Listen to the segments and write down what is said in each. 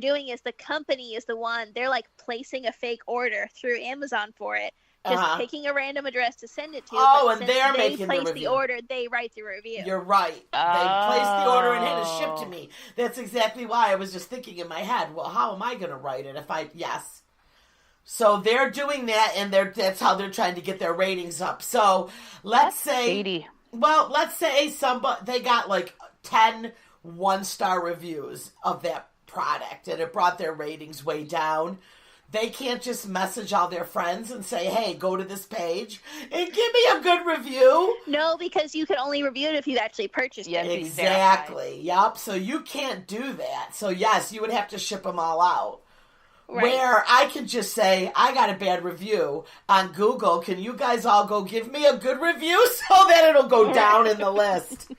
doing is the company is the one, they're like placing a fake order through Amazon for it, just picking a random address to send it to. Oh, and they're making the review. They place the order, they write the review. You're right. They placed the order and had it shipped to me. That's exactly why I was just thinking in my head, well, how am I going to write it yes. So they're doing that, and that's how they're trying to get their ratings up. So let's say they got like 10 one-star reviews of that product, and it brought their ratings way down. They can't just message all their friends and say, hey, go to this page and give me a good review. No, because you can only review it if you've actually purchased it. Exactly. Yep. So you can't do that. So yes, you would have to ship them all out. Right. Where I can just say, I got a bad review on Google. Can you guys all go give me a good review so that it'll go down in the list?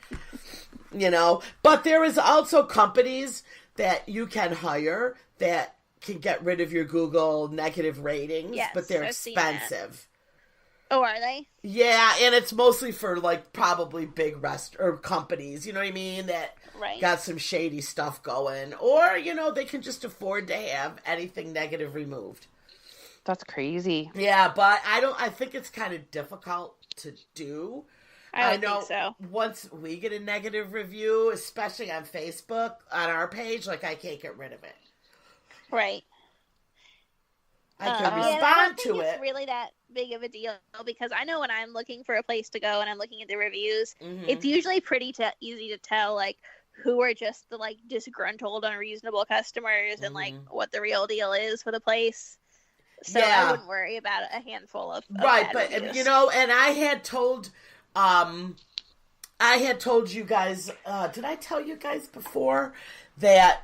But there is also companies that you can hire that can get rid of your Google negative ratings, but they're expensive. Oh, are they? Yeah, and it's mostly for like probably big or companies, you know what I mean, that got some shady stuff going, or they can just afford to have anything negative removed. That's crazy. Yeah, but I think it's kind of difficult to do. I know think so. Once we get a negative review, especially on Facebook, on our page, like I can't get rid of it. Right. I can respond I don't to think it. It's really that big of a deal, because I know when I'm looking for a place to go and I'm looking at the reviews, it's usually pretty easy to tell like who are just the like disgruntled, unreasonable customers and like what the real deal is for the place. So I wouldn't worry about a handful of right, but reviews. And I had told you guys. Did I tell you guys before that?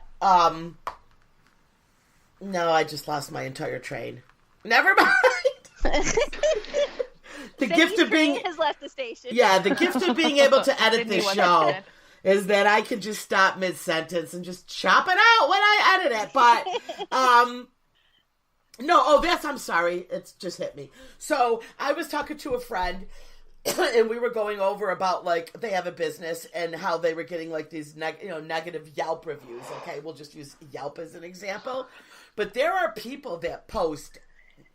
No, I just lost my entire train. Never mind. The gift of being has left the station. Yeah, the gift of being able to edit this show is that I can just stop mid-sentence and just chop it out when I edit it. But I'm sorry. It's just hit me. So I was talking to a friend, and we were going over about, like, they have a business and how they were getting, like, these negative Yelp reviews. Okay, we'll just use Yelp as an example. But there are people that post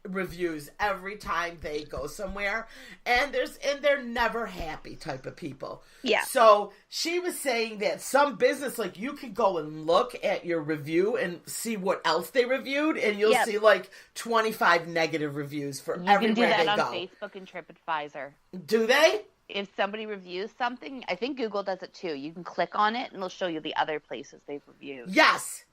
reviews every time they go somewhere, and they're never happy type of people. Yeah. So she was saying that some business, like, you could go and look at your review and see what else they reviewed, and you'll see like 25 negative reviews for everywhere they go. You can do that on Facebook and TripAdvisor. Do they? If somebody reviews something, I think Google does it too. You can click on it and it'll show you the other places they've reviewed. Yes.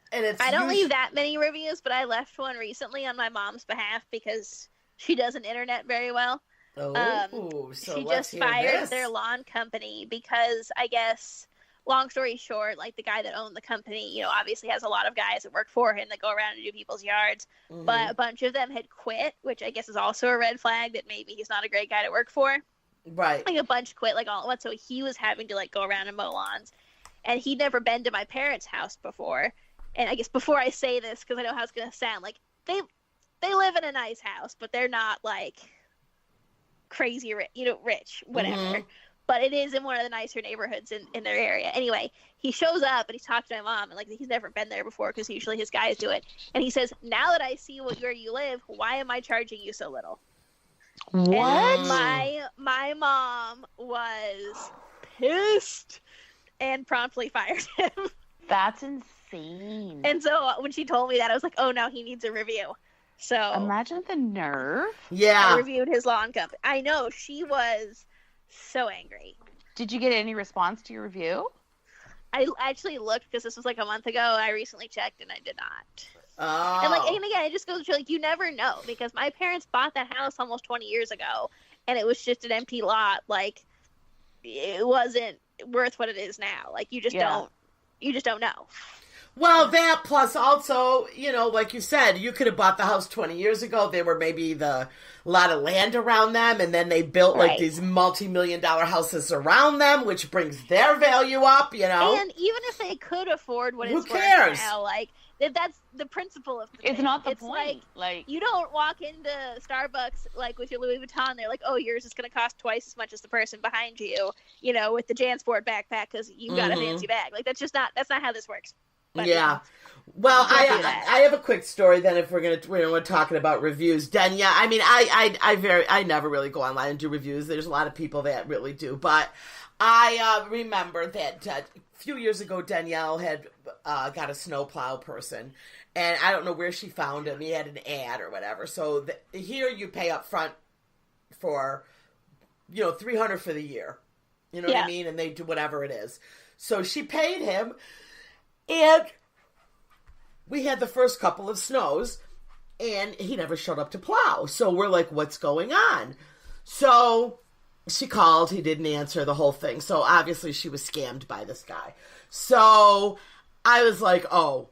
And I don't leave that many reviews, but I left one recently on my mom's behalf because she doesn't internet very well. So she just fired their lawn company because, I guess, long story short, like the guy that owned the company, obviously has a lot of guys that work for him that go around and do people's yards. But a bunch of them had quit, which I guess is also a red flag that maybe he's not a great guy to work for. Right. Like a bunch quit like all at once, so he was having to like go around and mow lawns. And he'd never been to my parents' house before. And I guess before I say this, because I know how it's going to sound, like, they live in a nice house, but they're not, like, crazy rich, whatever. But it is in one of the nicer neighborhoods in their area. Anyway, he shows up, and he's talking to my mom, and, like, he's never been there before, because usually his guys do it. And he says, now that I see where you live, why am I charging you so little? What? And my mom was pissed and promptly fired him. That's insane. And so when she told me that, I was like, oh, no, he needs a review. So imagine the nerve. Yeah. I reviewed his lawn company. I know. She was so angry. Did you get any response to your review? I actually looked because this was like a month ago. I recently checked and I did not. Oh. And again, it just goes to show, like, you never know, because my parents bought that house almost 20 years ago and it was just an empty lot. Like, it wasn't worth what it is now. Like, you just don't know. Well, that plus also, like you said, you could have bought the house 20 years ago. They were maybe a lot of land around them, and then they built like these multi-million-dollar houses around them, which brings their value up, And even if they could afford what it's cares? Worth now, like, that's the principle of the thing. It's not the point. Like, you don't walk into Starbucks like with your Louis Vuitton. They're like, oh, yours is going to cost twice as much as the person behind you, with the JanSport backpack because you got a fancy bag. Like, that's not how this works. But, yeah. Well, I have a quick story then if we're talking about reviews. Danielle, I mean, I never really go online and do reviews. There's a lot of people that really do, but I remember that a few years ago Danielle had got a snowplow person, and I don't know where she found him. He had an ad or whatever. So here you pay up front for, $300 for the year. You know what I mean? And they do whatever it is. So she paid him, and we had the first couple of snows, and he never showed up to plow. So we're like, what's going on? So she called. He didn't answer, the whole thing. So obviously she was scammed by this guy. So I was like, oh,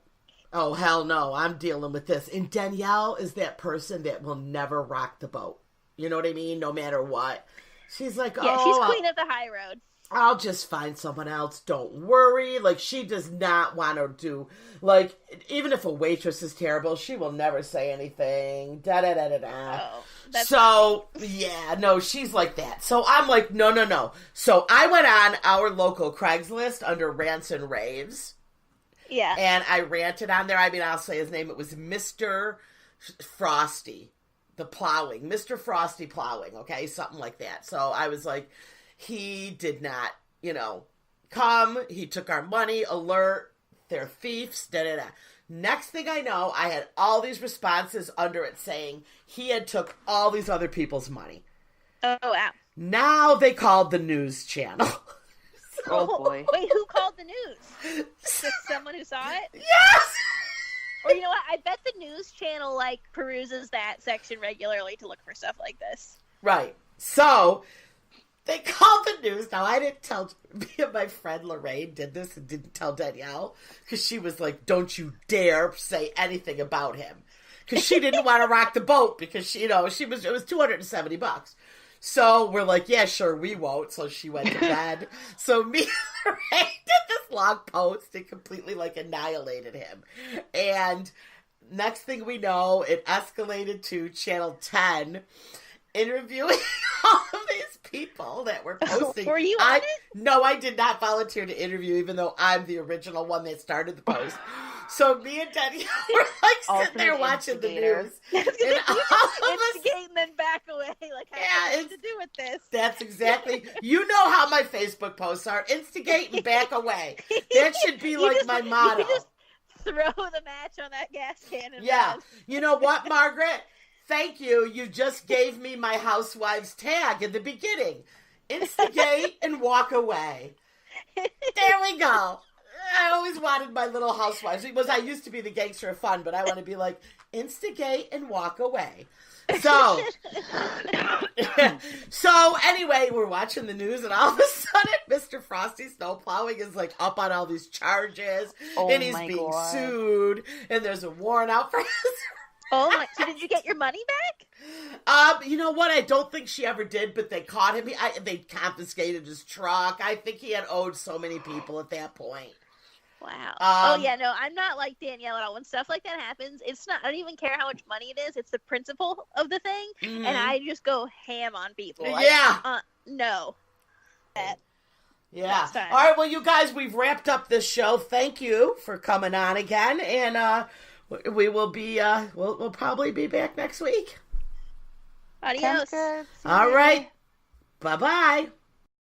hell no, I'm dealing with this. And Danielle is that person that will never rock the boat. You know what I mean? No matter what. She's like, she's queen of the high road. I'll just find someone else. Don't worry. Like, she does not want to do, like, even if a waitress is terrible, she will never say anything. Da-da-da-da-da. Oh, so, yeah, no, she's like that. So I'm like, no. So I went on our local Craigslist under Rants and Raves. Yeah. And I ranted on there. I mean, I'll say his name. It was Mr. Frosty, the plowing. Mr. Frosty plowing, okay? Something like that. So I was like, he did not, come. He took our money, alert, they're thieves, da-da-da. Next thing I know, I had all these responses under it saying he had took all these other people's money. Oh, wow. Now they called the news channel. Oh, boy. Wait, who called the news? Just someone who saw it? Yes! Or you know what? I bet the news channel, peruses that section regularly to look for stuff like this. Right. So they called the news. Now, I didn't tell, me and my friend Lorraine did this and didn't tell Danielle, because she was like, don't you dare say anything about him. Because she didn't want to rock the boat, because it was $270. So we're like, yeah, sure, we won't. So she went to bed. So me and Lorraine did this long post and completely annihilated him. And next thing we know, it escalated to Channel 10 interviewing all of these people that were posting. Were you on it? No, I did not volunteer to interview, even though I'm the original one that started the post. So me and Danielle were sitting there watching the news. And instigate and then back away. I have to do with this. That's exactly. You know how my Facebook posts are. Instigate and back away. That should be my motto. You just throw the match on that gas can. And run. You know what, Margaret? Thank you. You just gave me my housewives tag in the beginning. Instigate and walk away. There we go. I always wanted my Little Housewives. I used to be the gangster of fun, but I want to be instigate and walk away. So anyway, we're watching the news, and all of a sudden, Mr. Frosty snowplowing is up on all these charges, and he's being sued, and there's a warrant out for his. Oh my! So did you get your money back? You know what? I don't think she ever did, but they caught him. They confiscated his truck. I think he had owed so many people at that point. Wow. No, I'm not like Danielle at all. When stuff like that happens, it's not. I don't even care how much money it is. It's the principle of the thing, and I just go ham on people. No. Yeah. All right. Well, you guys, we've wrapped up this show. Thank you for coming on again, and we will be. We'll probably be back next week. Adios. All right. Bye-bye.